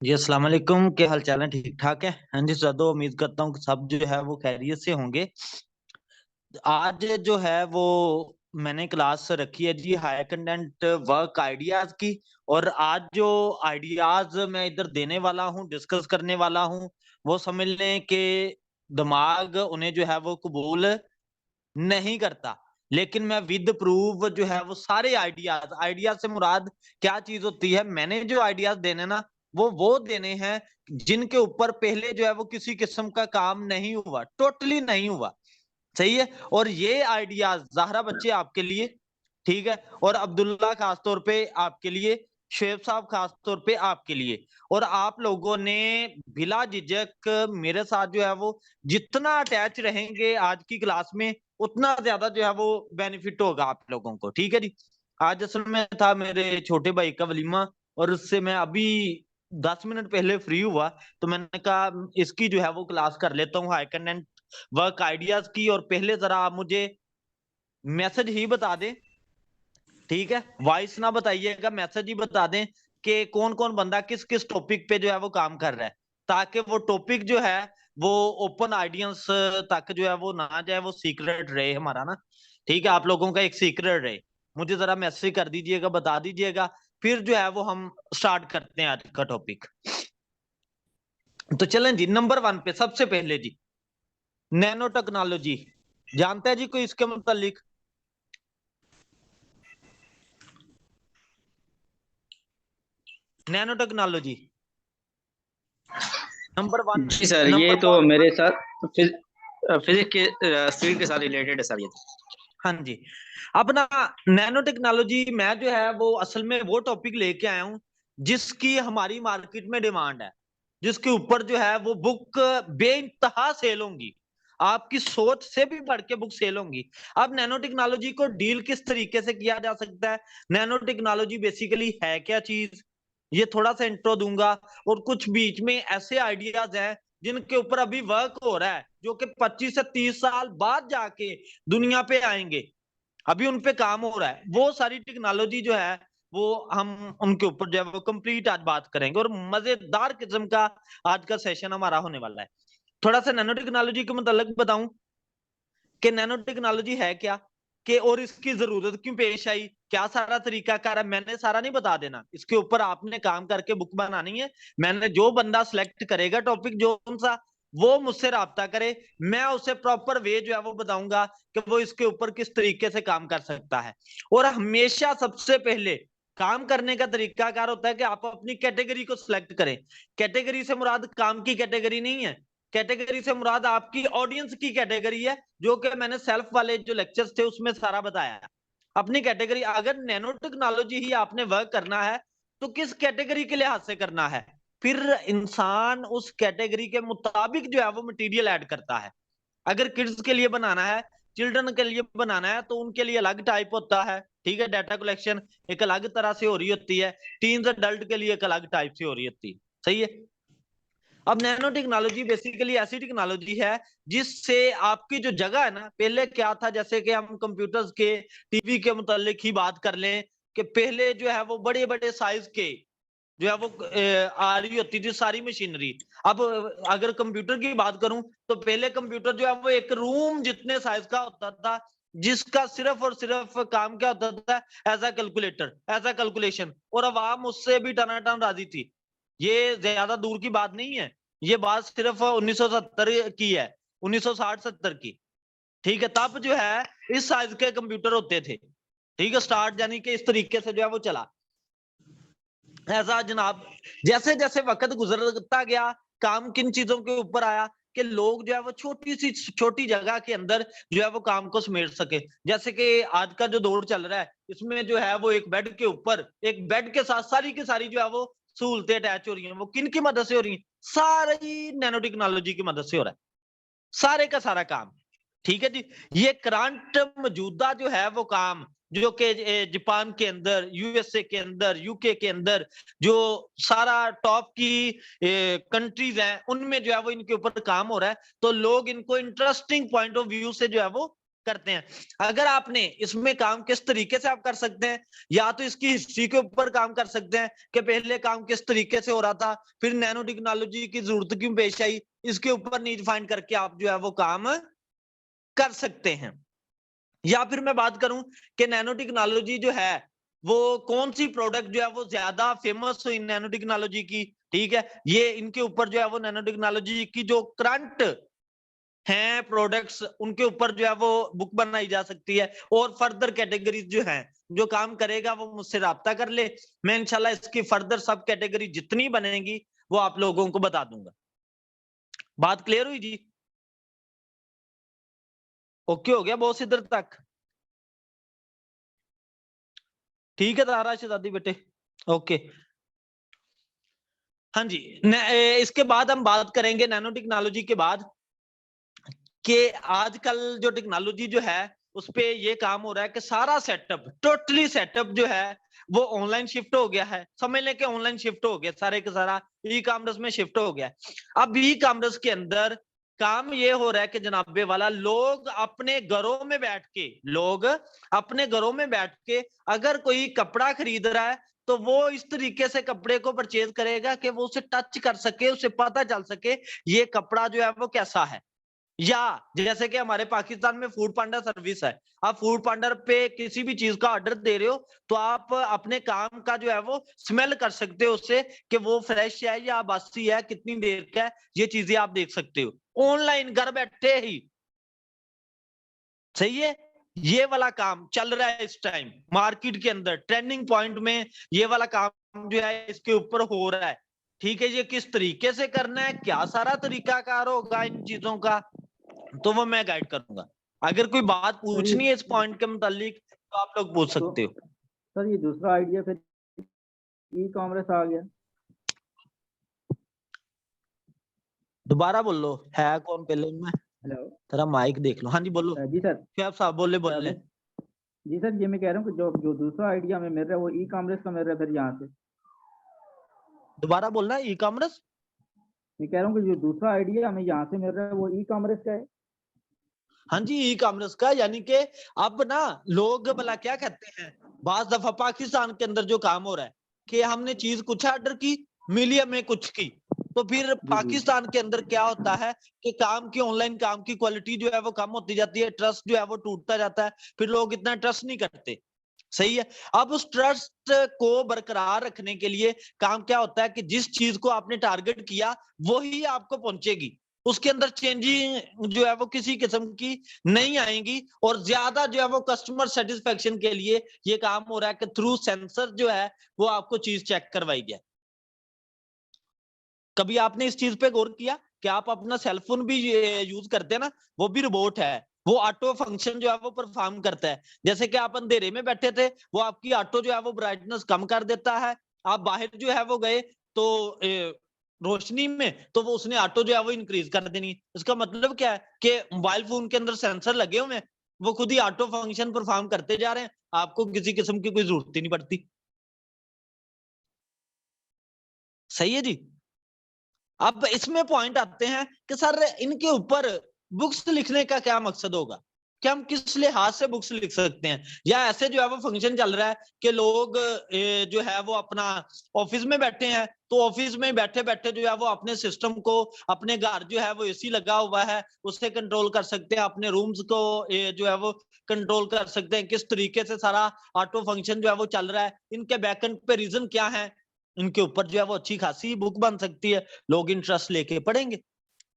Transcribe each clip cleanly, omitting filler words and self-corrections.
जी अस्सलाम वालेकुम, क्या हाल चाल है? ठीक ठाक है? हाँ जी सदो, उम्मीद करता हूँ कि सब जो है वो खैरियत से होंगे। आज जो है वो मैंने क्लास रखी है जी हाई कंटेंट वर्क आइडियाज की। और आज जो आइडियाज मैं इधर देने वाला हूँ, डिस्कस करने वाला हूँ, वो समझ लें कि दिमाग उन्हें जो है वो कबूल नहीं करता। लेकिन मैं विद प्रूफ जो है वो सारे आइडियाज, आइडियाज से मुराद क्या चीज होती है, मैंने जो आइडियाज देने ना वो देने हैं जिनके ऊपर पहले जो है वो किसी किस्म का काम नहीं हुआ, टोटली नहीं हुआ। सही है। और ये आइडियाज ज़ाहरा बच्चे आपके लिए, ठीक है, और अब्दुल्ला खास तौर पे आपके लिए, शुएब साहब खास तौर पे आपके लिए। और आप लोगों ने बिला झिझक मेरे साथ जो है वो जितना अटैच रहेंगे आज की क्लास में, उतना ज्यादा जो है वो बेनिफिट होगा आप लोगों को। ठीक है जी। आज असल में था मेरे छोटे भाई का वलीमा, और उससे मैं अभी 10 मिनट पहले फ्री हुआ, तो मैंने कहा इसकी जो है वो क्लास कर लेता हूँ, हाई कंटेंट वर्क आइडियाज की। और पहले जरा आप मुझे मैसेज ही बता दें, ठीक है, वॉइस ना बताइएगा, मैसेज ही बता दें कि कौन कौन बंदा किस किस टॉपिक पे जो है वो काम कर रहा है, ताकि वो टॉपिक जो है वो ओपन ऑडियंस तक जो है वो ना जाए, वो सीक्रेट रहे हमारा ना। ठीक है, आप लोगों का एक सीक्रेट रहे। मुझे जरा मैसेज कर दीजिएगा, बता दीजिएगा, फिर जो है वो हम स्टार्ट करते हैं आज का टॉपिक। तो चलें जी, नंबर 1 पे सबसे पहले जी, नैनो टेक्नोलॉजी। जानते हैं जी कोई इसके मुतालिक? Nano technology number 1। जी सर, ये नंबर तो 1। मेरे साथ फिजिक्स के फील्ड के साथ रिलेटेड है सर, ये तो। हाँ जी। अब ना, नैनो टेक्नोलॉजी मैं जो है वो असल में वो टॉपिक लेके आया हूं जिसकी हमारी मार्केट में डिमांड है, जिसके ऊपर जो है वो बुक बेइंतहा सेल होंगी, आपकी सोच से भी बढ़ के बुक सेल होंगी। अब नैनो टेक्नोलॉजी को डील किस तरीके से किया जा सकता है, नैनो टेक्नोलॉजी बेसिकली है क्या चीज, ये थोड़ा सा इंट्रो दूंगा। और कुछ बीच में ऐसे आइडियाज हैं जिनके ऊपर अभी वर्क हो रहा है, जो कि 25 से 30 साल बाद जाके दुनिया पे आएंगे, अभी उन पे काम हो रहा है। वो सारी टेक्नोलॉजी जो है वो हम उनके ऊपर जो है वो कंप्लीट आज बात करेंगे, और मजेदार किस्म का आज का सेशन हमारा होने वाला है। थोड़ा सा नैनो टेक्नोलॉजी के मतलब बताऊं कि नैनो टेक्नोलॉजी है क्या, कि और इसकी जरूरत क्यों पेश आई, क्या सारा तरीकाकार है, मैंने सारा नहीं बता देना, इसके ऊपर आपने काम करके बुक बनानी है। मैंने जो बंदा सिलेक्ट करेगा टॉपिक जो सा, वो मुझसे राब्ता करे, मैं उसे प्रॉपर वे जो है वो बताऊंगा कि वो इसके ऊपर किस तरीके से काम कर सकता है। और हमेशा सबसे पहले काम करने का तरीकाकार होता है कि आप अपनी कैटेगरी को सिलेक्ट करें। कैटेगरी से मुराद काम की कैटेगरी नहीं है, कैटेगरी से मुराद आपकी ऑडियंस की कैटेगरी है, जो कि मैंने सेल्फ वाले जो लेक्चर्स थे उसमें सारा बताया है। अपनी कैटेगरी, अगर नैनो टेक्नोलॉजी ही आपने वर्क करना है तो किस कैटेगरी के लिहाज से करना है, फिर इंसान उस कैटेगरी के मुताबिक जो है वो मटेरियल ऐड करता है। अगर किड्स के लिए बनाना है, चिल्ड्रन के लिए बनाना है, तो उनके लिए अलग टाइप होता है, ठीक है, डाटा कलेक्शन एक अलग तरह से हो रही होती है, टीन्स अडल्ट के लिए एक अलग टाइप से हो रही होती है। सही है। अब नैनो टेक्नोलॉजी बेसिकली ऐसी टेक्नोलॉजी है जिससे आपकी जो जगह है ना, पहले क्या था, जैसे कि हम कंप्यूटर्स के, टीवी के मुतालिक ही बात कर लें, कि पहले जो है वो बड़े बड़े साइज के जो है वो आ रही होती थी सारी मशीनरी। अब अगर कंप्यूटर की बात करूं तो पहले कंप्यूटर जो है वो एक रूम जितने साइज का होता था, जिसका सिर्फ और सिर्फ काम क्या होता था, as a calculator, as a calculation, और आवाम उससे भी टनाटन राजी थी। ये ज्यादा दूर की बात नहीं है, ये बात सिर्फ 1970 की है, 1960-70 की। ठीक है, तब जो है इस साइज के कंप्यूटर होते थे। ठीक है, स्टार्ट यानी कि इस तरीके से जो है वो चला। ऐसा जनाब, जैसे जैसे वक्त गुजरता गया, काम किन चीजों के ऊपर आया कि लोग जो है वो छोटी सी छोटी जगह के अंदर जो है वो काम को समेट सके। जैसे कि आज का जो दौर चल रहा है, इसमें जो है वो एक बेड के ऊपर, एक बेड के साथ सारी की सारी जो है वो सहूलतें अटैच हो रही हैं। वो किन की मदद से हो रही हैं? सारी नैनो टेक्नोलॉजी की मदद से हो रहा है, सारे का सारा काम। ठीक है जी। ये करंट मौजूदा जो है वो काम, जो कि जापान के अंदर, यूएसए के अंदर, यूके के अंदर, जो सारा टॉप की कंट्रीज हैं, उनमें जो है वो इनके ऊपर काम हो रहा है, तो लोग इनको इंटरेस्टिंग पॉइंट ऑफ व्यू से जो है वो करते हैं। अगर आपने इसमें काम किस तरीके से आप कर सकते हैं, या तो इसकी हिस्ट्री के ऊपर काम कर सकते हैं कि पहले काम किस तरीके से हो रहा था, फिर नैनो टेक्नोलॉजी की जरूरत क्यों पेश आई, इसके ऊपर नीड फाइंड करके आप जो है वो काम कर सकते हैं। या फिर मैं बात करूं कि नैनो टेक्नोलॉजी जो है वो कौन सी प्रोडक्ट जो है वो ज्यादा फेमस हुई नैनो टेक्नोलॉजी की, ठीक है, ये इनके ऊपर जो है वो नैनो टेक्नोलॉजी की जो करंट हैं प्रोडक्ट्स उनके ऊपर जो है वो बुक बनाई जा सकती है। और फर्दर कैटेगरीज जो है, जो काम करेगा वो मुझसे राब्ता कर ले, मैं इंशाल्लाह इसकी फर्दर सब कैटेगरी जितनी बनेगी वो आप लोगों को बता दूंगा। बात क्लियर हुई जी? ओके हो गया बॉस इधर तक? ठीक है तारा शहजादी बेटे, ओके। हाँ जी, इसके बाद हम बात करेंगे नैनो टेक्नोलॉजी के बाद कि आजकल जो टेक्नोलॉजी जो है उस पे ये काम हो रहा है कि सारा सेटअप, टोटली सेटअप जो है वो ऑनलाइन शिफ्ट हो गया है। समझ लें कि ऑनलाइन शिफ्ट हो गया, सारे का सारा ई कॉमर्स में शिफ्ट हो गया है। अब ई कॉमर्स के अंदर काम ये हो रहा है कि जनाबे वाला लोग अपने घरों में बैठ के, लोग अपने घरों में बैठ के अगर कोई कपड़ा खरीद रहा है तो वो इस तरीके से कपड़े को परचेज करेगा कि वो उसे टच कर सके, उसे पता चल सके ये कपड़ा जो है वो कैसा है। या जैसे कि हमारे पाकिस्तान में फूड पांडा सर्विस है, आप फूड पांडा पे किसी भी चीज का ऑर्डर दे रहे हो तो आप अपने काम का जो है वो स्मेल कर सकते हो उससे कि वो फ्रेश है या बासी है, कितनी देर का है, ये चीजें आप देख सकते हो ऑनलाइन घर बैठे ही। सही है, ये वाला काम चल रहा है इस टाइम मार्केट के अंदर, ट्रेंडिंग पॉइंट में ये वाला काम जो है इसके ऊपर हो रहा है। ठीक है, ये किस तरीके से करना है, क्या सारा तरीकाकार होगा इन चीजों का, तो वो मैं गाइड करूंगा। अगर कोई बात सर ये पूछनी है इस पॉइंट के मुतालिक तो आप लोग पूछ तो सकते हो। सर ये दूसरा आइडिया फिर ई कॉमर्स आ गया। दोबारा बोल लो, है कौन पहले में? हेलो तेरा माइक देख लो। हाँ जी बोलो, जी सर। क्या साहब बोले बोले। जी सर, ये मैं कह रहा हूँ कि जो जो दूसरा आइडिया हमें मिल रहा है वो ई कॉमर्स का मिल रहा है फिर यहाँ से। दोबारा बोलना, ई कॉमर्स। मैं कह रहा हूँ कि जो दूसरा आइडिया हमें यहाँ से मिल रहा है वो ई कॉमर्स का है। हाँ जी, ई कॉमर्स का, यानी कि अब ना लोग भला क्या कहते हैं, बाज दफा पाकिस्तान के अंदर जो काम हो रहा है कि हमने चीज कुछ ऑर्डर की, मिली हमें कुछ की, तो फिर पाकिस्तान के अंदर क्या होता है कि काम की, ऑनलाइन काम की क्वालिटी जो है वो कम होती जाती है, ट्रस्ट जो है वो टूटता जाता है, फिर लोग इतना ट्रस्ट नहीं करते। सही है, अब उस ट्रस्ट को बरकरार रखने के लिए काम क्या होता है कि जिस चीज को आपने टारगेट किया वही आपको पहुंचेगी, उसके अंदर चेंजिंग जो है वो किसी किस्म की नहीं आएंगी। और ज्यादा जो है वो कस्टमर सेटिस्फेक्शन के लिए ये काम हो रहा है कि थ्रू सेंसर जो है वो आपको चीज चेक करवाई जाए। कभी आपने इस चीज पे गौर किया कि आप अपना सेलफोन भी यूज करते हैं ना, वो भी रोबोट है, वो ऑटो फंक्शन जो है वो परफॉर्म करता है। जैसे कि आप अंधेरे में बैठे थे, वो आपकी ऑटो जो है वो ब्राइटनेस कम कर देता है, आप बाहर जो है वो गए तो रोशनी में, तो वो उसने ऑटो जो है वो इंक्रीज कर देनी। इसका मतलब क्या है कि मोबाइल फोन के अंदर सेंसर लगे हुए हैं, वो खुद ही ऑटो फंक्शन परफॉर्म करते जा रहे हैं, आपको किसी किस्म की कोई जरूरत ही नहीं पड़ती। सही है जी। अब इसमें पॉइंट आते हैं कि सर इनके ऊपर बुक्स लिखने का क्या मकसद होगा, कि हम किस लिहाज से बुक्स लिख सकते हैं, या ऐसे जो है वो फंक्शन चल रहा है कि लोग जो है वो अपना ऑफिस में बैठे हैं, तो ऑफिस में बैठे बैठे जो है वो अपने सिस्टम को, अपने घर जो है वो एसी लगा हुआ है उससे कंट्रोल कर सकते हैं, अपने रूम्स को जो है वो कंट्रोल कर सकते हैं, किस तरीके से सारा ऑटो फंक्शन जो है वो चल रहा है, इनके बैकएंड पे रीजन क्या है, इनके ऊपर जो है वो अच्छी खासी बुक बन सकती है। लोग इंटरेस्ट लेके पढ़ेंगे,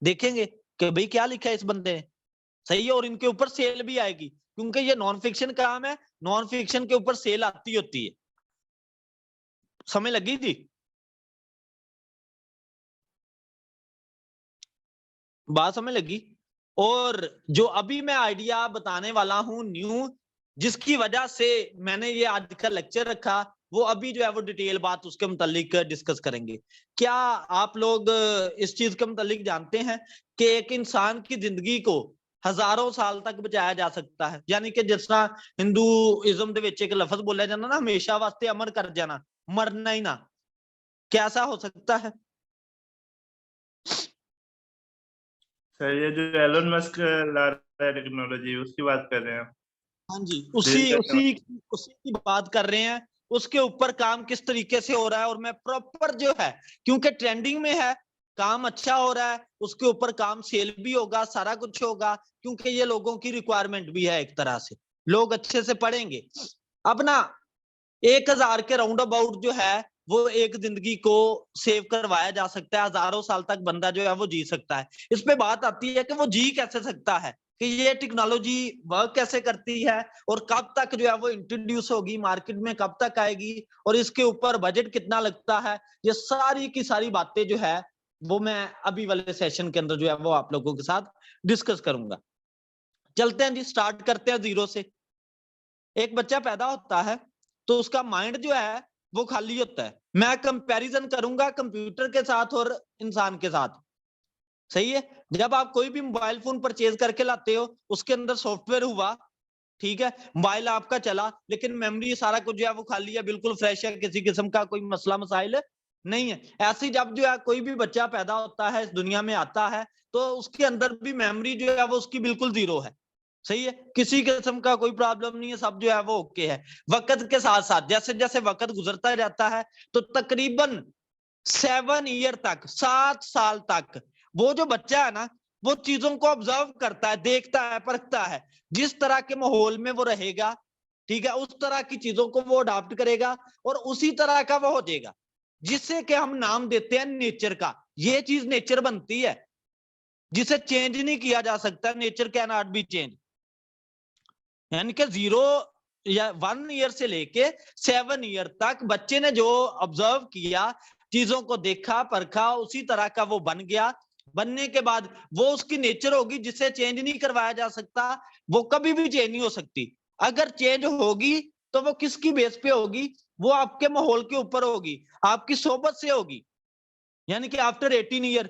देखेंगे कि भाई क्या लिखा है इस बंदे ने। सही है, और इनके ऊपर सेल भी आएगी क्योंकि ये नॉन फिक्शन काम है, नॉन फिक्शन के ऊपर सेल आती होती है। समझ लगी जी? बात समझ लगी? और जो अभी मैं आइडिया बताने वाला हूं न्यू, जिसकी वजह से मैंने ये आज का लेक्चर रखा, वो अभी जो है वो डिटेल बात उसके मुतालिक डिस्कस करेंगे। क्या आप लोग इस चीज के मुतालिक जानते हैं कि एक इंसान की जिंदगी को हजारों साल तक बचाया जा सकता है, यानी कि जिस तरह हिंदुइज्म ਦੇ ਵਿੱਚ एक लफ्ज बोला जाना ना, हमेशा वास्ते अमर कर जाना, मरना ही ना, कैसा हो सकता है? सर ये जो एलोन मस्क ला रहा है टेक्नोलॉजी, उसकी बात कर रहे हैं। हाँ जी, उसी की बात कर रहे हैं। उसके ऊपर काम किस तरीके से हो रहा है, और मैं प्रॉपर जो है, क्योंकि ट्रेंडिंग में है, काम अच्छा हो रहा है, उसके ऊपर काम सेल भी होगा, सारा कुछ होगा, क्योंकि ये लोगों की रिक्वायरमेंट भी है, एक तरह से लोग अच्छे से पढ़ेंगे। अब ना 1000 के राउंड अबाउट जो है वो एक जिंदगी को सेव करवाया जा सकता है, हजारों साल तक बंदा जो है वो जी सकता है। इस पे बात आती है कि वो जी कैसे सकता है, कि ये टेक्नोलॉजी वर्क कैसे करती है, और कब तक जो है वो इंट्रोड्यूस होगी मार्केट में, कब तक आएगी, और इसके ऊपर बजट कितना लगता है। ये सारी की सारी बातें जो है वो मैं अभी वाले सेशन के अंदर जो है वो आप लोगों के साथ डिस्कस करूंगा। चलते हैं जी, स्टार्ट करते हैं जीरो से। एक बच्चा पैदा होता है तो उसका माइंड जो है वो खाली होता है। मैं कंपैरिजन करूंगा कंप्यूटर के साथ और इंसान के साथ, सही है। जब आप कोई भी मोबाइल फोन परचेज करके लाते हो, उसके अंदर सॉफ्टवेयर हुआ, ठीक है, मोबाइल आपका चला, लेकिन मेमोरी सारा कुछ जो है वो खाली है, बिल्कुल फ्रेश है, किसी किस्म का कोई मसला मसाइल नहीं है। ऐसे जब जो है कोई भी बच्चा पैदा होता है, इस दुनिया में आता है, तो उसके अंदर भी मेमोरी जो है वो उसकी बिल्कुल जीरो है, सही है, किसी किस्म का कोई प्रॉब्लम नहीं है, सब जो है वो ओके है। वक्त के साथ साथ जैसे जैसे वक्त गुजरता जाता है, तो तकरीबन 7 ईयर तक, 7 साल तक वो जो बच्चा है ना, वो चीजों को ऑब्जर्व करता है, देखता है, परखता है। जिस तरह के माहौल में वो रहेगा, ठीक है, उस तरह की चीजों को वो अडॉप्ट करेगा, और उसी तरह का वो हो जाएगा, जिससे कि हम नाम देते हैं नेचर का। ये चीज नेचर बनती है, जिसे चेंज नहीं किया जा सकता। Nature can not be change, यानी कि 0 या 1 ईयर से लेके 7 ईयर तक बच्चे ने जो ऑब्जर्व किया, चीजों को देखा, परखा, उसी तरह का वो बन गया। बनने के बाद वो उसकी नेचर होगी, जिसे चेंज नहीं करवाया जा सकता, वो कभी भी चेंज नहीं हो सकती। अगर चेंज होगी तो वो किसकी बेस पे होगी? वो आपके माहौल के ऊपर होगी, आपकी सोबत से होगी। यानी कि आफ्टर 18 ईयर,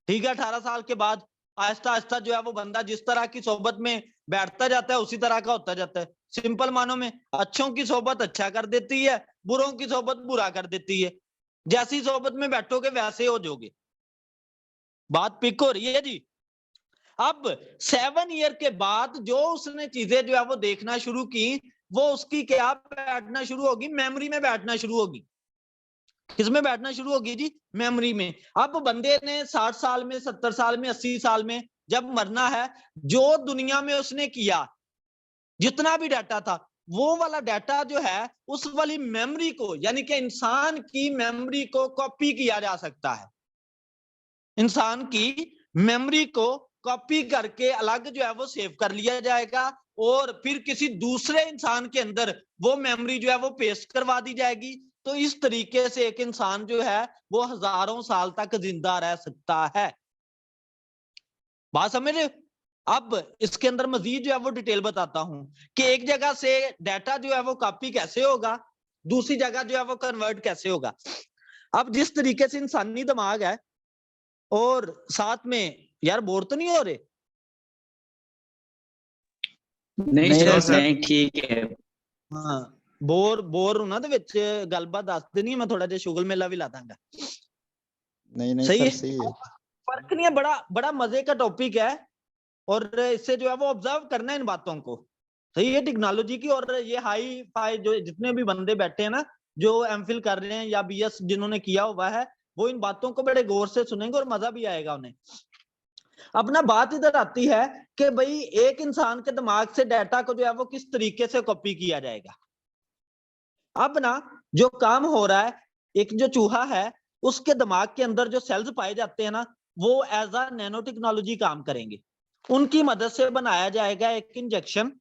ठीक है, 18 साल के बाद आहिस्ता आहिस्ता जो है वो बंदा जिस तरह की सोबत में बैठता जाता है, उसी तरह का होता जाता है। सिंपल मानो में, अच्छों की सोबत अच्छा कर देती है, बुरों की सोबत बुरा कर देती है। जैसी सोबत में बैठोगे वैसे हो जाओगे। बात पिक हो रही है जी। अब 7 ईयर के बाद जो उसने चीजें जो है वो देखना शुरू की, वो उसकी क्या बैठना शुरू होगी? मेमोरी में बैठना शुरू होगी। किसमें बैठना शुरू होगी जी? मेमोरी में। अब बंदे ने 60 साल में, 70 साल में, 80 साल में जब मरना है, जो दुनिया में उसने किया, जितना भी डाटा था, वो वाला डाटा जो है उस वाली मेमोरी को, यानी कि इंसान की मेमोरी को कॉपी किया जा सकता है। इंसान की मेमोरी को कॉपी करके अलग जो है वो सेव कर लिया जाएगा, और फिर किसी दूसरे इंसान के अंदर वो मेमोरी जो है वो पेस्ट करवा दी जाएगी। तो इस तरीके से एक इंसान जो है वो हजारों साल तक जिंदा रह सकता है। बात समझ रहे हो? अब इसके अंदर मजीद जो है वो डिटेल बताता हूं कि एक जगह से डाटा जो है वो कॉपी कैसे होगा, दूसरी जगह जो है वो कन्वर्ट कैसे होगा। अब जिस तरीके से इंसानी दिमाग है, और साथ में, यार बोर तो नहीं हो रहे? नहीं सर, नहीं ठीक है। हाँ, बोर होना तो विच गलबात दस देनी, मैं थोड़ा जिहा शुगल मेला भी ला दांगा। नहीं सही सर, है, सही है। फर्क नहीं है, बड़ा बड़ा मजे का टॉपिक है, और इससे जो है वो ऑब्जर्व करना है इन बातों को। सही है, टेक्नोलॉजी की। और ये हाई फाई जो जितने भी बंदे बैठे हैं ना, जो एमफिल कर रहे हैं या बीएस जिन्होंने किया हुआ है, वो इन बातों को बड़े गौर से सुनेंगे और मजा भी आएगा उन्हें। अपना बात इधर आती है कि भाई एक इंसान के दिमाग से डाटा को जो है वो किस तरीके से कॉपी किया जाएगा। अब ना जो काम हो रहा है, एक जो चूहा है उसके दिमाग के अंदर जो सेल्स पाए जाते हैं ना, वो एज अ नैनो टेक्नोलॉजी काम करेंगे। उनकी मदद से बनाया जाएगा एक इंजेक्शन,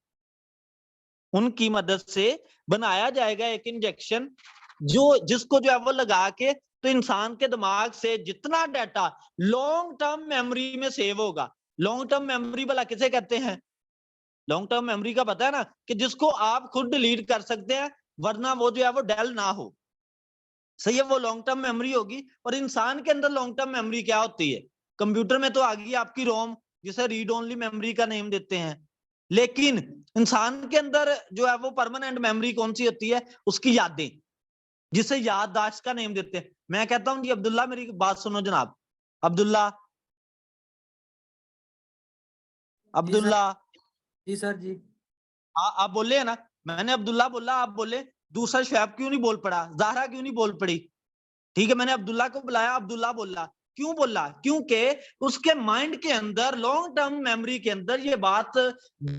उनकी मदद से बनाया जाएगा एक इंजेक्शन, जो जिसको जो है वो लगा के, तो इंसान के दिमाग से जितना डाटा लॉन्ग टर्म मेमोरी में सेव होगा। लॉन्ग टर्म मेमोरी भला किसे कहते हैं? लॉन्ग टर्म मेमोरी का पता है ना, कि जिसको आप खुद डिलीट कर सकते हैं, वरना वो जो है वो डेल ना हो। सही है, वो लॉन्ग टर्म मेमोरी होगी। और इंसान के अंदर लॉन्ग टर्म मेमोरी क्या होती है? कंप्यूटर में तो आ गई आपकी रोम, जिसे रीड ओनली मेमोरी का नेम देते हैं। लेकिन इंसान के अंदर जो है वो परमानेंट मेमोरी कौन सी होती है? उसकी यादें, जिसे याददाश्त का नेम देते हैं। मैं कहता हूं जी अब्दुल्ला, मेरी बात सुनो जनाब। अब्दुल्ला, अब्दुल्ला, जी सर जी। आप बोले है ना, मैंने अब्दुल्ला बोला, आप बोले। दूसरा शुएब क्यों नहीं बोल पड़ा, ज़हरा क्यों नहीं बोल पड़ी? ठीक है, मैंने अब्दुल्ला को बुलाया, अब्दुल्ला बोला। क्यों बोला? क्योंकि उसके माइंड के अंदर, लॉन्ग टर्म मेमोरी के अंदर ये बात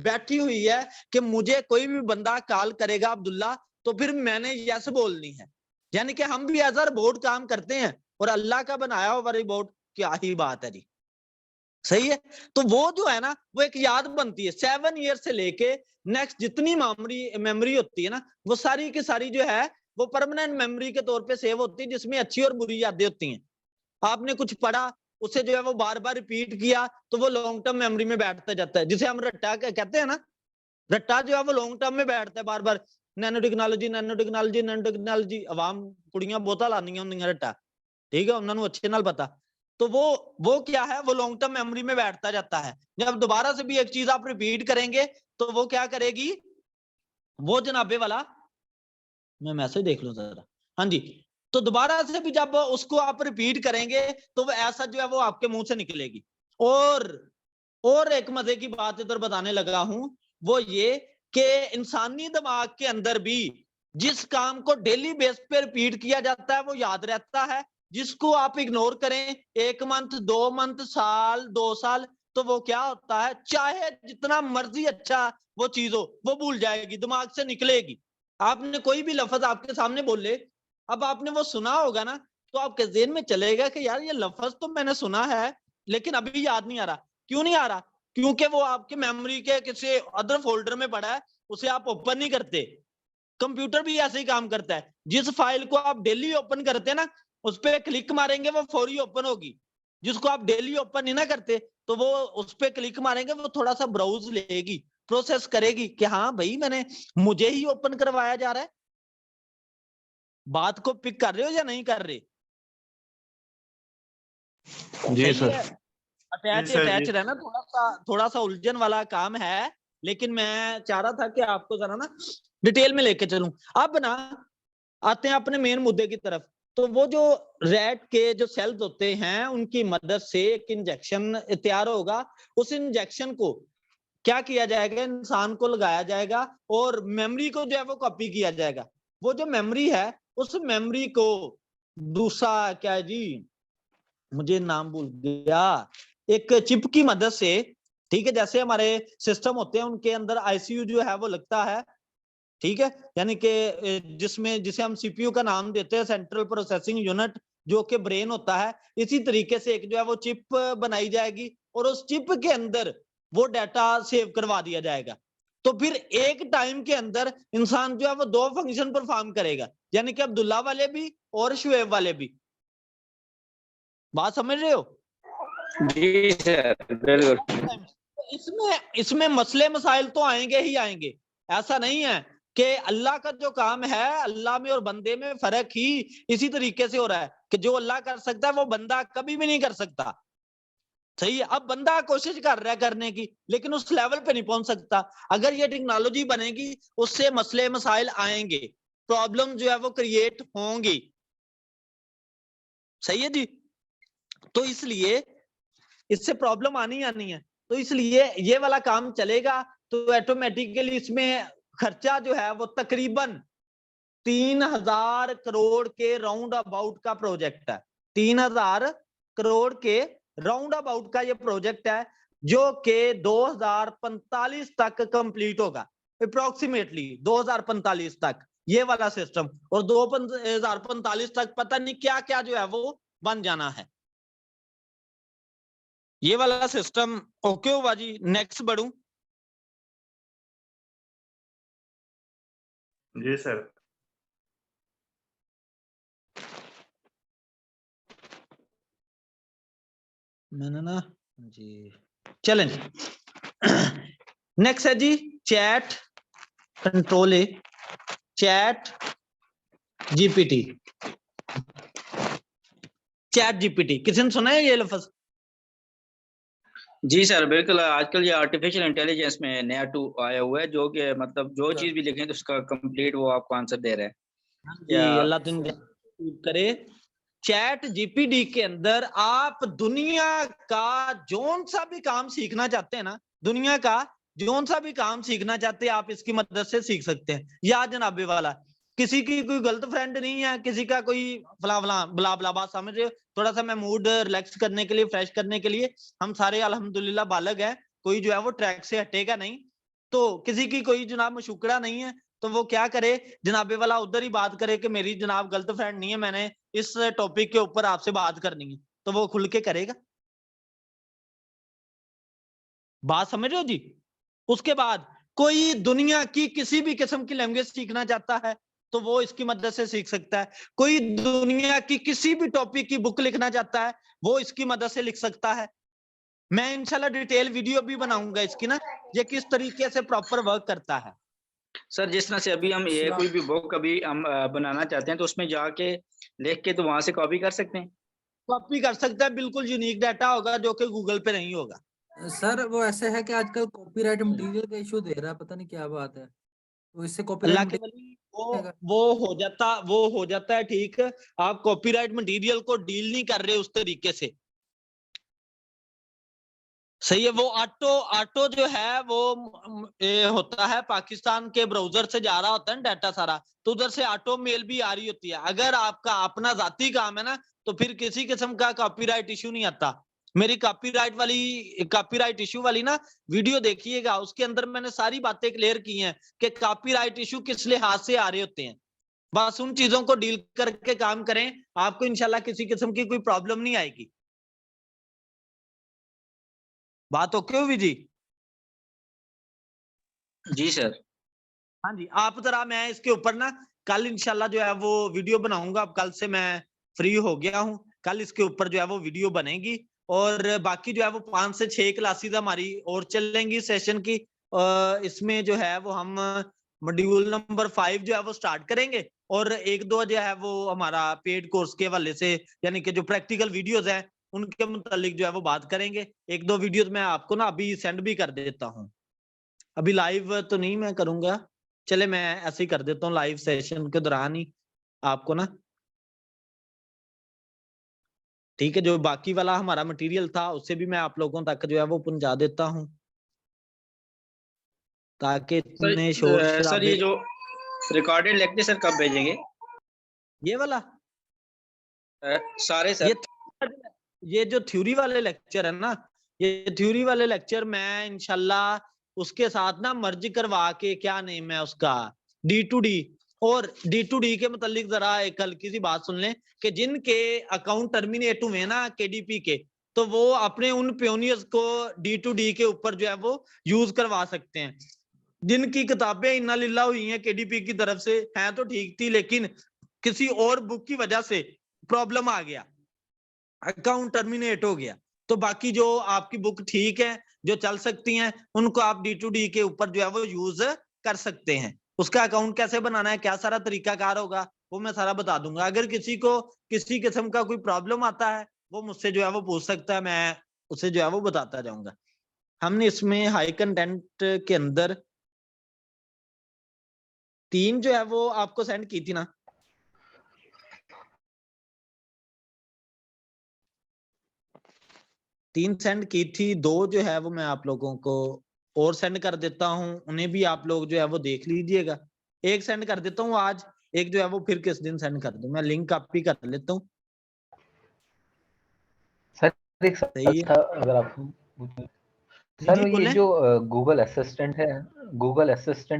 बैठी हुई है कि मुझे कोई भी बंदा कॉल करेगा अब्दुल्ला, तो फिर मैंने यस बोलनी है। यानी कि हम भी एज अ रोबोट काम करते हैं, और अल्लाह का बनाया हुआ रोबोट, क्या ही बात है जी। सही है। तो वो जो है ना, वो एक याद बनती है 7 ईयर से लेके नेक्स्ट जितनी मेमोरी होती है ना, वो सारी की सारी जो है वो परमानेंट मेमोरी के तौर पे सेव होती है, जिसमें अच्छी और बुरी यादें होती हैं। आपने कुछ पढ़ा, उसे जो है वो बार बार रिपीट किया, तो वो लॉन्ग टर्म मेमोरी में बैठता जाता है, जिसे हम रट्टा कहते हैं ना। रट्टा जो है वो लॉन्ग टर्म में बैठता है, बार बार nano technology nano technology nano technology. अवाम कुड़ियां बहुता लानियां होंदियां रट्टा, ठीक है, उन्होंने अच्छे नाल पता। तो वो क्या है, वो लॉन्ग टर्म मेमोरी में बैठता जाता है। जब दोबारा से भी एक चीज आप रिपीट करेंगे, तो वो क्या करेगी, वो जनाबे वाला, मैं मैसेज देख लूं जरा, हाँ जी। तो दोबारा से भी जब उसको आप रिपीट करेंगे, तो वो ऐसा जो है वो आपके मुंह से निकलेगी। और एक मजे की बात इधर बताने लगा हूं, वो ये कि इंसानी दिमाग के अंदर भी जिस काम को डेली बेस पे रिपीट किया जाता है, वो याद रहता है। जिसको आप इग्नोर करें 1 मंथ 2 मंथ साल 2 साल, तो वो क्या होता है, चाहे जितना मर्जी अच्छा वो चीज हो, वो भूल जाएगी, दिमाग से निकलेगी। आपने कोई भी लफ्ज आपके सामने बोले, अब आपने वो सुना होगा ना, तो आपके ज़हन में चलेगा कि यार ये लफ्ज तो मैंने सुना है, लेकिन अभी याद नहीं आ रहा। क्यों नहीं आ रहा? क्योंकि वो आपके मेमोरी के किसी अदर फोल्डर में पड़ा है, उसे आप ओपन नहीं करते। कंप्यूटर भी ऐसे ही काम करता है, जिस फाइल को आप डेली ओपन करते हैं ना, उस पर क्लिक मारेंगे वो फौरी ओपन होगी। जिसको आप डेली ओपन नहीं ना करते, तो वो उस पर क्लिक मारेंगे, वो थोड़ा सा ब्राउज लेगी, प्रोसेस करेगी कि हाँ भाई मैंने, मुझे ही ओपन करवाया जा रहा है। बात को पिक कर रहे हो या नहीं कर रहे? जी सर। अटैच रहना थोड़ा सा उलझन वाला काम है, लेकिन मैं चाह रहा था कि आपको जरा ना डिटेल में लेके चलूं। अब ना आते हैं अपने मेन मुद्दे की तरफ। तो वो जो रैट के जो सेल्स होते हैं, उनकी मदद से एक इंजेक्शन तैयार होगा। उस इंजेक्शन को क्या किया जाएगा, इंसान को लगाया जाएगा, और मेमोरी को जो है वो कॉपी किया जाएगा। वो जो मेमोरी है, उस मेमोरी को दूसरा क्या है जी, मुझे नाम भूल गया, एक चिप की मदद से, ठीक है, जैसे हमारे सिस्टम होते हैं उनके अंदर आईसीयू जो है वो लगता है, ठीक है, यानी कि जिसे हम सीपीयू का नाम देते हैं, सेंट्रल प्रोसेसिंग यूनिट, जो कि ब्रेन होता है। इसी तरीके से एक जो है वो चिप बनाई जाएगी, और उस चिप के अंदर वो डाटा सेव करवा दिया जाएगा। तो फिर एक टाइम के अंदर इंसान जो है वो 2 फंक्शन परफॉर्म करेगा, यानी कि अब्दुल्ला वाले भी और शुएब वाले भी। बात समझ रहे हो? जी सर, बिल्कुल। इसमें मसले मसाइल तो आएंगे ही आएंगे। ऐसा नहीं है कि अल्लाह का जो काम है, अल्लाह में और बंदे में फर्क ही इसी तरीके से हो रहा है कि जो अल्लाह कर सकता है वो बंदा कभी भी नहीं कर सकता। सही है। अब बंदा कोशिश कर रहा है करने की, लेकिन उस लेवल पे नहीं पहुंच सकता। अगर ये टेक्नोलॉजी बनेगी, उससे मसले मसाइल आएंगे, प्रॉब्लम जो है वो क्रिएट होंगी। सही है जी। तो इसलिए इससे प्रॉब्लम आनी है, तो इसलिए ये वाला काम चलेगा, तो ऑटोमेटिकली इसमें खर्चा जो है वो तकरीबन 3000 करोड़ के राउंड अबाउट का प्रोजेक्ट है। 3000 करोड़ के राउंड अबाउट का ये प्रोजेक्ट है, जो कि 2045 तक कंप्लीट होगा, अप्रोक्सीमेटली 2045 तक ये वाला सिस्टम, और 2045 तक पता नहीं क्या क्या जो है वो बन जाना है ये वाला सिस्टम। ओके हुआ जी। नेक्स्ट बढ़ूं? जी सर। मैंने ना जी, चलें। नेक्स्ट है G chat control, ChatGPT. ChatGPT किसी ने सुना है ये लफ्ज? जी सर, बिल्कुल। आजकल ये आर्टिफिशियल इंटेलिजेंस में नया टूल आया हुआ है, जो कि मतलब जो चीज भी लिखें तो उसका कंप्लीट वो आपको आंसर दे रहा है। जी, अल्लाह तुम करे। चैट जीपीटी के अंदर आप दुनिया का जोन सा भी काम सीखना चाहते हैं ना, दुनिया का जौन सा भी काम सीखना चाहते हैं आप इसकी मदद से सीख सकते हैं। या जनाबे वाला, किसी की कोई गलत फ्रेंड नहीं है, किसी का कोई फला फला बला बला, बात समझ रहे हो? थोड़ा सा मैं मूड रिलैक्स करने के लिए, फ्रेश करने के लिए, हम सारे अल्हम्दुलिल्लाह बालग है, कोई जो है वो ट्रैक से हटेगा नहीं। तो किसी की कोई जनाब मशुकरा नहीं है, तो वो क्या करे, जनाबे वाला उधर ही बात करे कि मेरी जनाब गलत फ्रेंड नहीं है, मैंने इस टॉपिक के ऊपर आपसे बात करनी है, तो वो खुल के करेगा। बात समझ रहे हो जी? उसके बाद कोई दुनिया की किसी भी किस्म की लैंग्वेज सीखना चाहता है तो वो इसकी मदद से सीख सकता है। कोई दुनिया की किसी भी टॉपिक की बुक लिखना चाहता है वो इसकी मदद से लिख सकता है। मैं इंशाल्लाह डिटेल वीडियो भी बनाऊंगा इसकी ना, ये किस तरीके से प्रॉपर वर्क करता है। सर जिस तरह से अभी हम ये कोई भी बुक अभी हम बनाना चाहते हैं तो उसमें जाके लिख के तो वहां से कॉपी कर सकते हैं। कॉपी कर सकता है, बिल्कुल यूनिक डाटा होगा जो कि गूगल पे नहीं होगा। सर वो ऐसे है कि आजकल कॉपीराइट मटेरियल का इशू दे रहा है, पता नहीं क्या बात है, तो इससे कॉपीराइट अल्लाह के वली, वो हो जाता है ठीक। आप कॉपीराइट मटेरियल को डील नहीं कर रहे उस तरीके से, सही है। वो ऑटो जो है वो होता है, पाकिस्तान के ब्राउजर से जा रहा होता है डाटा सारा, तो उधर से ऑटो मेल भी आ रही होती है। अगर आपका अपना जाती काम है ना तो फिर किसी किस्म का कॉपीराइट इशू नहीं आता। मेरी कॉपीराइट इशू वाली ना वीडियो देखिएगा, उसके अंदर मैंने सारी बातें क्लियर की हैं कि कॉपीराइट इशू किस लिहाज से आ रहे होते हैं। बस उन चीजों को डील करके काम करें, आपको इंशाल्लाह किसी किस्म की कोई प्रॉब्लम नहीं आएगी। बात ओके हुई जी? जी सर। हाँ जी, आप जरा, मैं इसके ऊपर ना कल इंशाल्लाह जो है वो वीडियो बनाऊंगा। अब कल से मैं फ्री हो गया हूँ, कल इसके ऊपर जो है वो वीडियो बनेगी। और बाकी जो है वो 5 से 6 क्लासेस हमारी और चलेंगी सेशन की। इसमें जो है वो हम मॉड्यूल नंबर 5 जो है वो स्टार्ट करेंगे, और 1-2 जो है वो हमारा पेड कोर्स के हवाले से, यानी कि जो प्रैक्टिकल वीडियोज हैं उनके मुतालिक जो है वो बात करेंगे। 1-2 वीडियोज मैं आपको ना अभी सेंड भी कर देता हूँ। अभी लाइव तो नहीं मैं करूंगा, चले मैं ऐसे ही कर देता हूँ लाइव सेशन के दौरान ही आपको ना, ठीक है। जो बाकी वाला हमारा मटेरियल था उससे भी मैं आप लोगों तक जो है वो पहुंचा देता हूँ, ताकि इतने शोर सर ये शराबे। जो रिकॉर्डेड लेक्चर सर कब भेजेंगे? ये वाला सारे सर। ये जो थ्योरी वाले लेक्चर है ना, ये थ्योरी वाले लेक्चर मैं इंशाल्लाह उसके साथ ना मर्ज करवा के, क्या नेम है उसका, D2D, और D2D के मुतालिक जरा एक हल्की सी बात सुन लें कि जिनके अकाउंट टर्मिनेट हुए ना KDP के, तो वो अपने उन पियोनियर्स को D2D के ऊपर जो है वो यूज करवा सकते हैं। जिनकी किताबें इन्ना लिल्ला हुई हैं KDP की तरफ से, हैं तो ठीक थी, लेकिन किसी और बुक की वजह से प्रॉब्लम आ गया, अकाउंट टर्मिनेट हो गया, तो बाकी जो आपकी बुक ठीक है, जो चल सकती हैं, उनको आप D2D के ऊपर जो है वो यूज कर सकते हैं। उसका अकाउंट कैसे बनाना है, क्या सारा तरीकाकार होगा, वो मैं सारा बता दूंगा। अगर किसी को किसी किस्म का कोई प्रॉब्लम आता है वो मुझसे जो है वो पूछ सकता है, मैं उसे जो है वो बताता जाऊंगा। हमने इसमें हाई कंटेंट के अंदर 3 जो है वो आपको सेंड की थी ना, 3 सेंड की थी, 2 जो है वो मैं आप लोगों को और सेंड कर देता हूँ, उन्हें भी आप लोग जो है वो देख लीजिएगा। एक सेंड कर देता हूँ आज, एक जो है वो फिर किस दिन सेंड कर दूं, मैं लिंक कॉपी कर लेता हूँ। सर एक सही है था, अगर आप जी सर जी ये बोलें। जो गूगल असिस्टेंट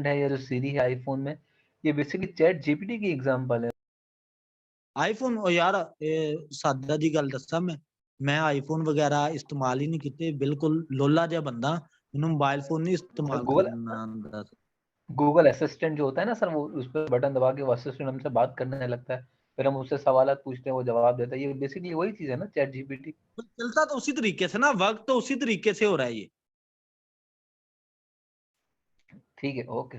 है या जो सीरी है आईफोन में, ये बेसिकली चैट जीपीटी की एग्जांपल है। आईफोन ओ यार सादा जी गल दसा, मैं आईफोन वगैरह इस्तेमाल ही नहीं किते, बिल्कुल लोला जिहा बंदा, मैनूं मोबाइल फोन नहीं इस्तेमाल करना आंदा। गूगल असिस्टेंट जो होता है ना सर, वो उस पर बटन दबा के वो असिस्टेंट हमसे बात करने लगता है, फिर हम उससे सवालात पूछते हैं, वो जवाब देता है। ये बेसिकली वही चीज है ना चैट जीपीटी। चलता तो उसी तरीके से ना, वर्क तो उसी तरीके से हो रहा है ये। ठीक है, ओके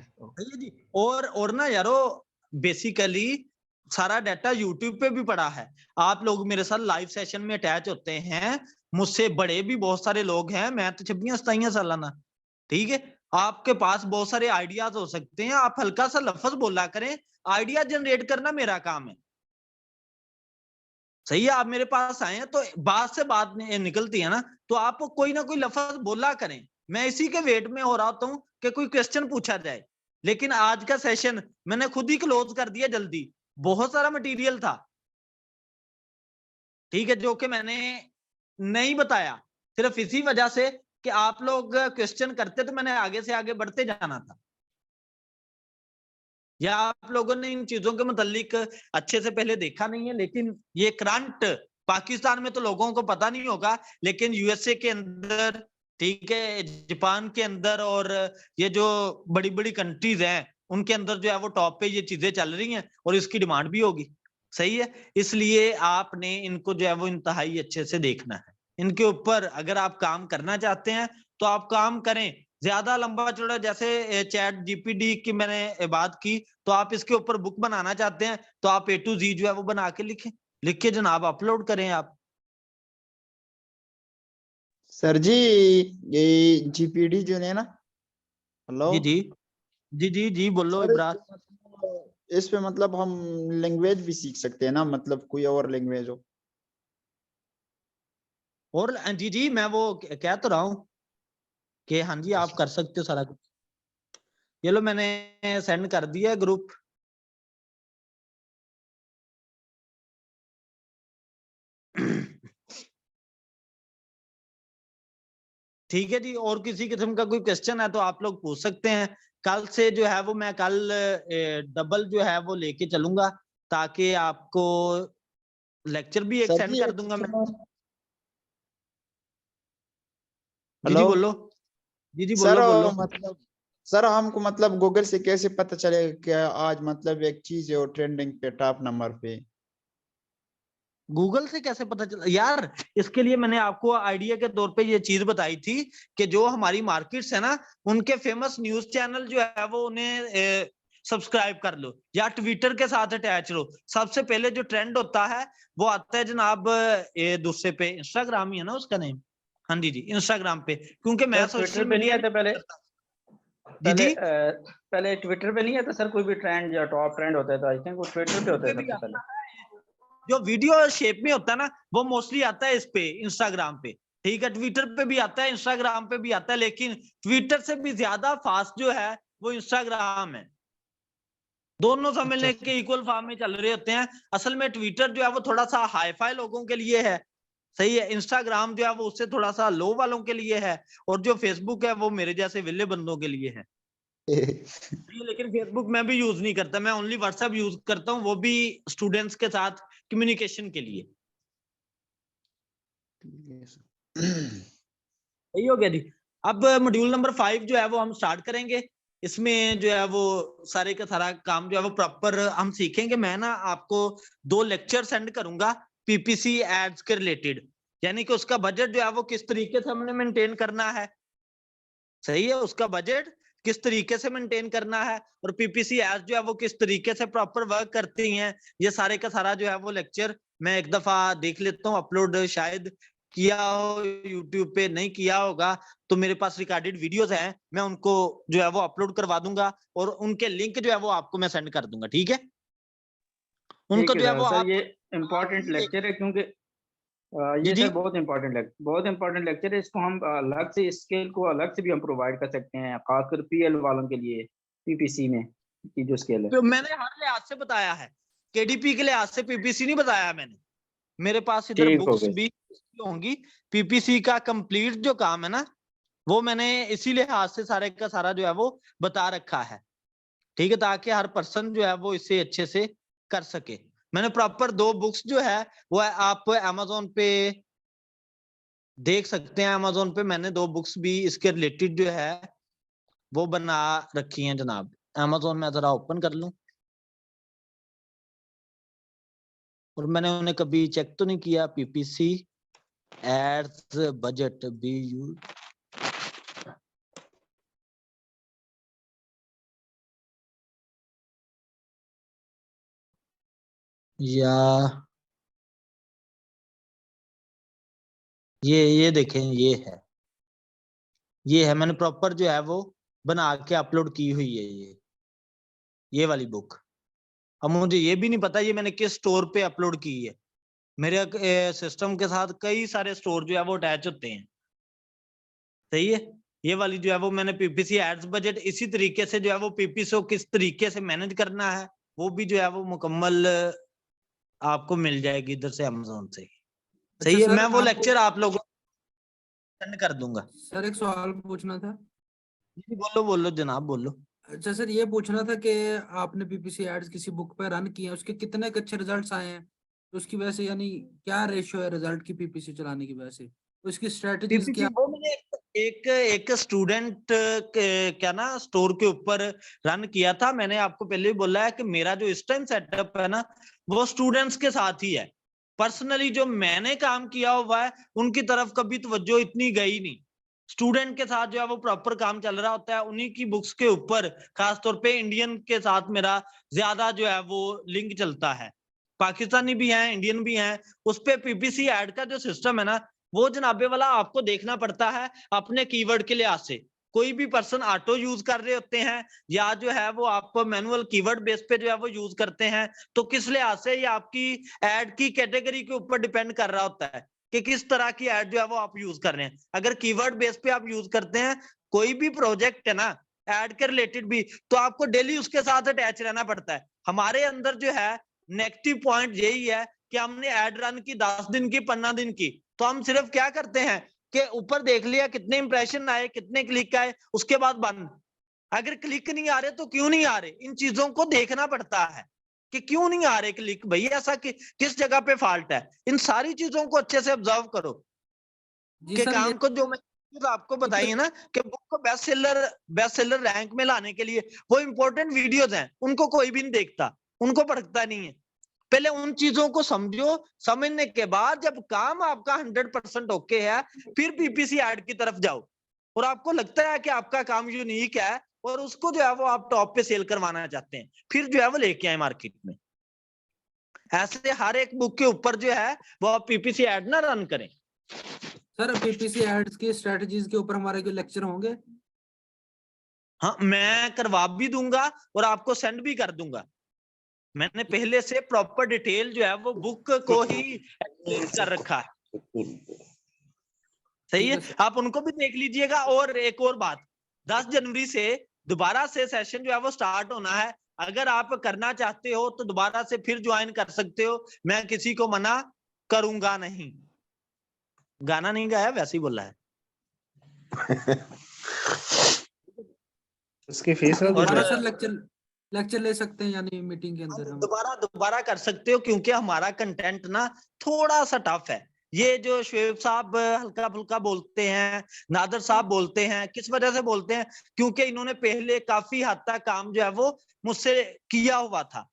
जी। और ना यारो, बेसिकली सारा डाटा यूट्यूब पे भी पड़ा है। आप लोग मेरे साथ लाइव सेशन में अटैच होते हैं, मुझसे बड़े भी बहुत सारे लोग हैं, मैं तो 26-27 साल ना, ठीक है। आपके पास बहुत सारे आइडियाज हो सकते हैं, आप हल्का सा लफ्ज बोला करें, आइडिया जनरेट करना मेरा काम है, सही है। आप मेरे पास आए हैं तो बात से बात निकलती है ना, तो आप कोई ना कोई लफ्ज बोला करें, मैं इसी के वेट में हो रहा होता हूँ कि कोई क्वेश्चन पूछा जाए। लेकिन आज का सेशन मैंने खुद ही क्लोज कर दिया जल्दी, बहुत सारा मटेरियल था, ठीक है, जो कि मैंने नहीं बताया सिर्फ इसी वजह से कि आप लोग क्वेश्चन करते तो मैंने आगे से आगे बढ़ते जाना था, या आप लोगों ने इन चीजों के मुतालिक अच्छे से पहले देखा नहीं है। लेकिन ये करंट पाकिस्तान में तो लोगों को पता नहीं होगा, लेकिन यूएसए के अंदर, ठीक है, जापान के अंदर और ये जो बड़ी बड़ी कंट्रीज हैं उनके अंदर जो है वो टॉप पे ये चीजें चल रही हैं और इसकी डिमांड भी होगी। सही है, इसलिए आपने इनको जो है वो इंतहाई अच्छे से देखना है। इनके ऊपर अगर आप काम करना चाहते हैं तो आप काम करें। ज्यादा लंबा चौड़ा जैसे चैट जीपीटी की मैंने बात की, तो आप इसके ऊपर बुक बनाना चाहते हैं तो आप A to Z जो है वो बना के लिख के जनाब अपलोड करें आप। सर जी, ये जीपीडी जो है ना, हेलो जी जी जी जी जी बोलो सर, इब्रार। इस पे मतलब हम लैंग्वेज भी सीख सकते हैं ना, मतलब कोई और लैंग्वेज हो? और जी जी मैं वो कह तो रहा हूँ कि हाँ जी आप कर सकते हो सारा कुछ। ये लो मैंने सेंड कर दिया ग्रुप। ठीक है जी, और किसी किस्म का कोई क्वेश्चन है तो आप लोग पूछ सकते हैं। कल से जो है वो मैं कल डबल जो है वो लेके चलूंगा, ताकि आपको लेक्चर भी एक सर सेंड जी, कर एक दूंगा मैं। क्वेश्चन। जी जी हेलो बोलो, जी जी सर, बोलो बोलो। मतलब सर हमको मतलब गूगल से कैसे पता चलेगा कि आज मतलब एक चीज है वो ट्रेंडिंग पे टॉप नंबर पे? गूगल से कैसे पता चला यार? इसके लिए मैंने आपको आइडिया के तौर पे ये चीज बताई थी कि जो हमारी मार्केट्स है ना, उनके फेमस न्यूज चैनल जो है वो उन्हें सब्सक्राइब कर लो या ट्विटर के साथ अटैच लो। सबसे पहले जो ट्रेंड होता है वो आता है जनाब दूसरे पे, इंस्टाग्राम ही है ना उसका नेम। हाँ जी जी, इंस्टाग्राम पे, क्योंकि मैं सर सोशल ट्विटर पे नहीं मीडिया आते पहले? जी पहले जी पहले ट्विटर पे नहीं आता सर कोई भी ट्रेंड या टॉप ट्रेंड होता है तो आई थिंक वो ट्विटर पे होता है भी सबसे आता पहले। है। जो वीडियो शेप में होता है ना वो मोस्टली आता है इस पे, इंस्टाग्राम पे। ठीक है, ट्विटर पे भी आता है, इंस्टाग्राम पे भी आता है, लेकिन ट्विटर से भी ज्यादा फास्ट जो है वो इंस्टाग्राम है। दोनों अच्छा समझने अच्छा। के इक्वल फॉर्म में चल रहे होते हैं। असल में ट्विटर जो है वो थोड़ा सा हाईफाई लोगों के लिए है, सही है। इंस्टाग्राम जो है वो उससे थोड़ा सा लो वालों के लिए है, और जो फेसबुक है वो मेरे जैसे विले बंदों के लिए है। लेकिन फेसबुक मैं भी यूज नहीं करता, मैं ओनली व्हाट्सएप यूज करता हूँ, वो भी स्टूडेंट्स के साथ कम्युनिकेशन के लिए। सही हो गया जी। अब मॉड्यूल नंबर 5 जो है वो हम स्टार्ट करेंगे। इसमें जो है वो सारे का सारा काम जो है वो प्रॉपर हम सीखेंगे। मैं ना आपको 2 लेक्चर सेंड करूंगा पीपीसी एड्स के रिलेटेड, यानी कि उसका बजट जो है वो किस तरीके से हमने मेंटेन करना है। सही है, उसका बजट किस तरीके से मेंटेन करना है, और पीपीसी एड्स जो है वो किस तरीके से प्रॉपर वर्क करती हैं। ये सारे का सारा जो है वो लेक्चर मैं एक दफा देख लेता हूँ, अपलोड शायद किया हो यूट्यूब पे, नहीं किया होगा तो मेरे पास रिकॉर्डेड वीडियोस हैं, मैं उनको जो है वो अपलोड करवा दूंगा, और उनके लिंक जो है वो आपको मैं सेंड कर दूंगा। ठीक है, उनको ठीक है जो है वो सर आप ये इम्पोर्टेंट लेक्चर है क्योंकि जी ये जी सर बहुत इंपॉर्टेंट लेक्चर है। इसको हम अलग से स्केल को अलग से भी हम प्रोवाइड कर सकते हैं, खासकर पीएल वालों के लिए पीपीसी में की जो स्केल है। तो मैंने हर लिहाज से बताया है, केडीपी के लिहाज से पीपीसी नहीं बताया मैंने। मेरे पास इधर ठीक हो बुक्स गए। भी होंगी, पीपीसी का कंप्लीट जो काम है ना वो मैंने इसी लिहाज से सारे का सारा जो है वो बता रखा है। ठीक है, ताकि हर पर्सन जो है वो इसे अच्छे से कर सके। मैंने प्रॉपर 2 बुक्स जो है वो आप अमेजोन पे देख सकते हैं। अमेजोन पे मैंने 2 बुक्स भी इसके रिलेटेड जो है वो बना रखी हैं जनाब। अमेजोन में जरा ओपन कर लूं, और मैंने उन्हें कभी चेक तो नहीं किया। पीपीसी एड्स बजट बी यू या ये देखें, ये है मैंने प्रॉपर जो है वो बना के अपलोड की हुई है ये वाली बुक। अब मुझे ये भी नहीं पता ये मैंने किस स्टोर पे अपलोड की है। मेरे सिस्टम के साथ कई सारे स्टोर जो है वो अटैच होते हैं। सही है, ये वाली जो है वो मैंने पीपीसी एड्स बजट इसी तरीके से जो है वो पीपीसी को किस तरीके से मैनेज करना है वो भी जो है वो मुकम्मल आपको मिल जाएगी इधर से अमेज़न से। सही है, सर, मैं वो आपको- लेक्चर आप लोगों को सेंड कर दूंगा। सर एक सवाल पूछना था। जी बोलो जनाब बोलो। अच्छा सर, ये पूछना था कि आपने पीपीसी एड्स किसी बुक पे रन किए हैं, उसके कितने अच्छे रिजल्ट्स आए हैं, तो उसकी वजह से यानी क्या रेशियो है रिजल्ट की पीपीसी चलाने की वजह से, उसकी स्ट्रेटजीज पीपीसी क्या? वो मैंने एक स्टूडेंट क्या ना स्टोर के ऊपर रन किया था। मैंने आपको पहले भी बोला है कि मेरा जो इस टाइम सेटअप है ना वो स्टूडेंट्स के साथ ही है। पर्सनली जो मैंने काम किया हुआ है उनकी तरफ कभी तवज्जो इतनी गई नहीं। स्टूडेंट के साथ जो है वो प्रॉपर काम चल रहा होता है, उन्हीं की बुक्स के ऊपर खासतौर पे इंडियन के साथ मेरा ज्यादा जो है वो लिंक चलता है। पाकिस्तानी भी हैं, इंडियन भी हैं। उस पे पीपीसी ऐड का जो सिस्टम है ना वो जनाबे वाला आपको देखना पड़ता है अपने कीवर्ड के लिहाज से। कोई भी पर्सन ऑटो यूज कर रहे होते हैं या जो है वो आप मैनुअल कीवर्ड बेस पे जो है वो यूज करते हैं, तो किस लिहाज से ये आपकी एड की कैटेगरी के ऊपर डिपेंड कर रहा होता है कि किस तरह की एड जो है वो आप यूज कर रहे हैं। अगर कीवर्ड बेस पे आप यूज करते हैं कोई भी प्रोजेक्ट है ना एड के रिलेटेड भी, तो आपको डेली उसके साथ अटैच रहना पड़ता है। हमारे अंदर जो है नेगेटिव पॉइंट यही है कि हमने एड रन की 10 दिन की 15 दिन की, तो हम सिर्फ क्या करते हैं कि ऊपर देख लिया कितने इंप्रेशन आए कितने क्लिक आए, उसके बाद बंद। अगर क्लिक नहीं आ रहे तो क्यों नहीं आ रहे, इन चीजों को देखना पड़ता है कि क्यों नहीं आ रहे क्लिक, भाई ऐसा कि किस जगह पे फॉल्ट है। इन सारी चीजों को अच्छे से ऑब्जर्व करो जी कि सर, काम को जो मैं आपको बताई है ना कि बुक को बेस्ट सेलर रैंक में लाने के लिए वो इंपॉर्टेंट वीडियोस हैं, उनको कोई भी नहीं देखता, उनको पढ़ता नहीं है। पहले उन चीजों को समझो, समझने के बाद जब काम आपका 100% ओके है फिर पीपीसी ऐड की तरफ जाओ और आपको लगता है कि आपका काम यूनिक है और उसको जो है वो आप टॉप पे सेल करवाना चाहते हैं, फिर जो है वो लेके आए मार्केट में। ऐसे हर एक बुक के ऊपर जो है वो आप पीपीसी ऐड ना रन करें। सर पीपीसी एड्स की स्ट्रेटजीज के ऊपर हमारे कोई लेक्चर होंगे? हाँ, मैं करवा भी दूंगा और आपको सेंड भी कर दूंगा। मैंने पहले से प्रॉपर डिटेल जो है वो बुक को ही एक्सप्लेन कर रखा है। सही है, आप उनको भी देख लीजिएगा। और एक और बात, 10 जनवरी से दोबारा से सेशन जो है वो स्टार्ट होना है। अगर आप करना चाहते हो तो दोबारा से फिर ज्वाइन कर सकते हो, मैं किसी को मना करूंगा नहीं। गाना नहीं गाया, वैसे ही बोला है। उसकी फीस दोबारा सर लेक्चर ले सकते हैं यानी मीटिंग के अंदर हम? दोबारा कर सकते हो क्योंकि हमारा कंटेंट ना थोड़ा सा टफ है। ये जो शुएब साहब हल्का फुल्का बोलते हैं, नादर साहब बोलते हैं, किस वजह से बोलते हैं? क्योंकि इन्होंने पहले काफी हद तक काम जो है वो मुझसे किया हुआ था।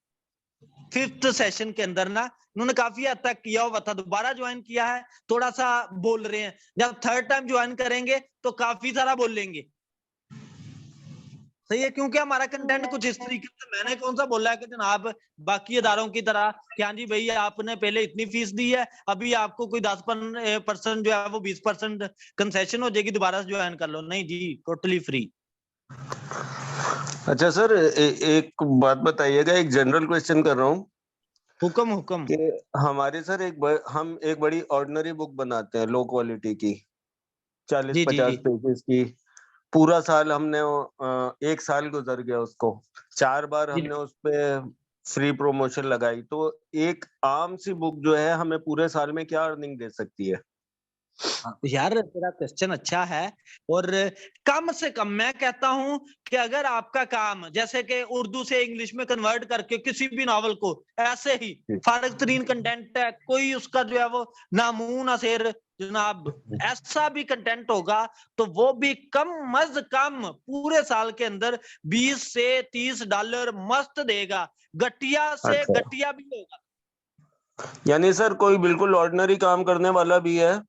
5th सेशन के अंदर ना इन्होंने काफी हद तक किया हुआ था, दोबारा ज्वाइन किया है, थोड़ा सा बोल रहे हैं। जब 3rd टाइम ज्वाइन करेंगे तो काफी सारा बोलेंगे। सही है, क्योंकि हमारा कंटेंट कुछ इस तरीके से, मैंने कौन सा बोला है कि जनाब बाकी इदारों की तरह कि हाँ जी भाई आपने पहले इतनी फीस दी है, अभी आपको कोई 10% जो है वो 20% कंसेशन हो जाएगी, दोबारा ज्वाइन कर लो। नहीं जी, टोटली फ्री। अच्छा सर, एक बात बताइएगा, एक जनरल क्वेश्चन कर रहा हूँ। हुक्म कि हमारे सर हम एक बड़ी ऑर्डिनरी बुक बनाते हैं लो क्वालिटी की, 40-50 पेजेस की। पूरा साल हमने 1 साल गुजर गया उसको, 4 बार हमने उस पे फ्री प्रमोशन लगाई, तो एक आम सी बुक जो है हमें पूरे साल में क्या अर्निंग दे सकती है? यार तेरा क्वेश्चन अच्छा है। और कम से कम मैं कहता हूं कि अगर आपका काम जैसे कि उर्दू से इंग्लिश में कन्वर्ट करके किसी भी नॉवल को ऐसे ही फारग तरीन कंटेंट है, कोई उसका जो है वो ना मुंह ना शेर जनाब, ऐसा भी कंटेंट होगा तो वो भी कम अज कम पूरे साल के अंदर 20 से 30 डॉलर मस्त देगा, घटिया से अच्छा। घटिया भी होगा। यानी सर कोई बिल्कुल ऑर्डिनरी काम करने वाला भी है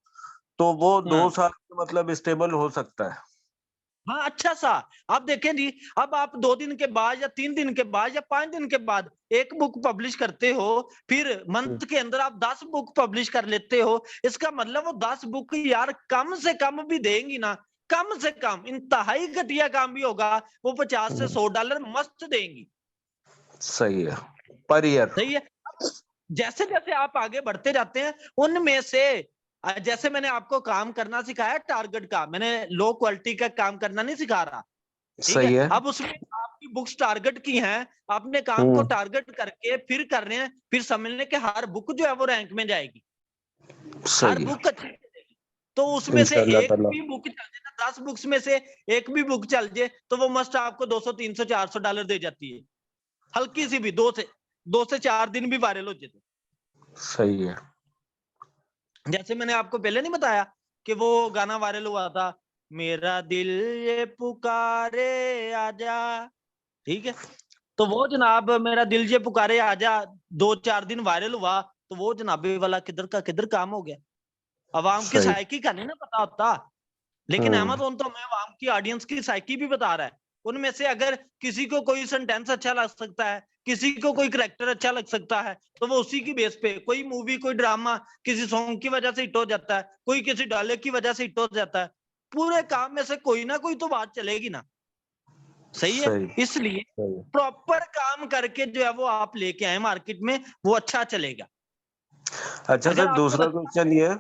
तो वो 2 साल मतलब स्टेबल हो सकता है? हाँ, अच्छा सा। आप देखें जी, अब आप 2 दिन के बाद या 3 दिन के बाद या 5 दिन के बाद एक बुक पब्लिश करते हो, फिर मंथ के अंदर आप 10 बुक पब्लिश कर लेते हो, इसका मतलब वो 10 बुक यार कम से कम भी देंगी ना, कम से कम इंतहाई घटिया काम भी होगा वो 50 से 100 डॉलर मस्त देंगी। सही है, पर ईयर। सही है। जैसे जैसे आप आगे बढ़ते जाते हैं उनमें से जैसे मैंने आपको काम करना सिखाया टारगेट का, मैंने लो क्वालिटी का काम करना नहीं सिखा रहा, ठीक सही है। अब उसमें आपकी बुक्स टारगेट की हैं, आपने काम को टारगेट करके फिर कर रहे हैं, फिर समझने के हर बुक जो है वो रैंक में जाएगी, हर सही है। बुक अच्छी चलेगी। तो उसमें से इंशाल्लाह एक ताला। भी बुक चल जाए ना, 10 बुक्स में से एक भी बुक चल जाए तो वो मस्ट आपको 200 300 400 डॉलर दे जाती है, हल्की सी भी, 2 से 4 दिन भी वायरल हो जाते। सही है। जैसे मैंने आपको पहले नहीं बताया कि वो गाना वायरल हुआ था, मेरा दिल ये पुकारे आजा, ठीक है, तो वो जनाब मेरा दिल ये पुकारे आजा 2-4 दिन वायरल हुआ, तो वो जनाबे वाला किधर का किधर काम हो गया। अवाम की सही। साइकी का नहीं ना पता होता, लेकिन अमेज़न तो हमें अवाम की ऑडियंस की साइकी भी बता रहा है। उनमें से अगर किसी को कोई सेंटेंस अच्छा लग सकता है, किसी को कोई कैरेक्टर अच्छा लग सकता है, तो वो उसी की बेस पे कोई मूवी कोई ड्रामा किसी सॉन्ग की वजह से हिट हो जाता है, कोई किसी डायलॉग की वजह से हिट हो जाता है। पूरे काम में से कोई ना कोई तो बात चलेगी ना, सही है। सही। इसलिए सही। प्रॉपर काम करके जो है वो आप लेके आए मार्केट में, वो अच्छा चलेगा। अच्छा अगर सर, आपको दूसरा लगता है क्वेश्चन ये है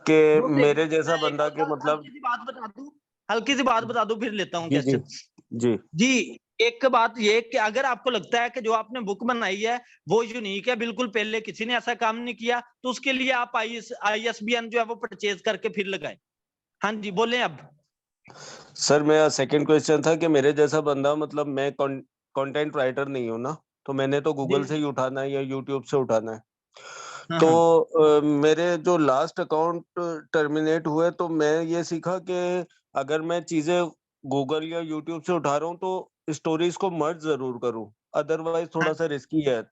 कि वो देखिए, मेरे जैसा मैं एक बंदा और के मतलब हल्की सी बात बता दूं, हल्की सी बात बता दूं फिर लेता हूं जी जी क्वेश्चन। जी जी, एक बात ये कि अगर आपको लगता है कि जो आपने बुक बनाई है वो यूनिक है, बिल्कुल पहले किसी ने ऐसा काम नहीं किया, तो उसके लिए आप ISBN जो है वो परचेज करके फिर लगाए। हाँ जी, बोले अब। सर, मेरा सेकंड क्वेश्चन था कि मेरे जैसा बंदा मतलब मैं कंटेंट राइटर नहीं हूँ ना, तो मैंने तो गूगल से ही उठाना है या यूट्यूब से उठाना है। हाँ, तो हाँ। मेरे जो लास्ट अकाउंट टर्मिनेट हुए, तो मैं ये सीखा कि अगर मैं चीजें गूगल या यूट्यूब से उठा रहा हूँ तो स्टोरीज को मर्ज जरूर करूँ, अदरवाइज हाँ, थोड़ा सा रिस्की है।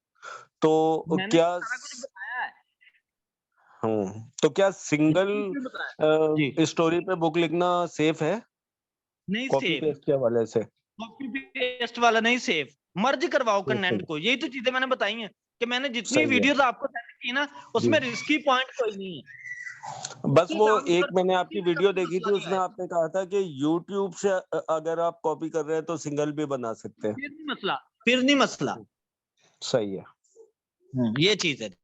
तो मैंने क्या सारा कुछ बताया है, तो क्या सिंगल बिल्कुल बताया जी। स्टोरी पे बुक लिखना सेफ है, नहीं कॉपी सेफ, पेस्ट के हवाले से? कॉपी पेस्ट वाला नहीं सेफ, मर्ज करवाओ बिल्कुल कंटेंट को, यही तो चीजें मैंने बताई हैं कि मैंने जितनी सही है वीडियोस आपको सेंड की ना, जी। उसमें रिस्की पॉइंट कोई नहीं है। बस वो काम एक कर मैंने किसी आपकी भी वीडियो कभी देखी मसला थी, नहीं उसमें आएगा, आपने कहा था कि यूट्यूब से अगर आप कॉपी कर रहे हैं तो सिंगल भी बना सकते हैं। फिर नहीं मसला, फिर नहीं मसला। सही है। ये चीज है।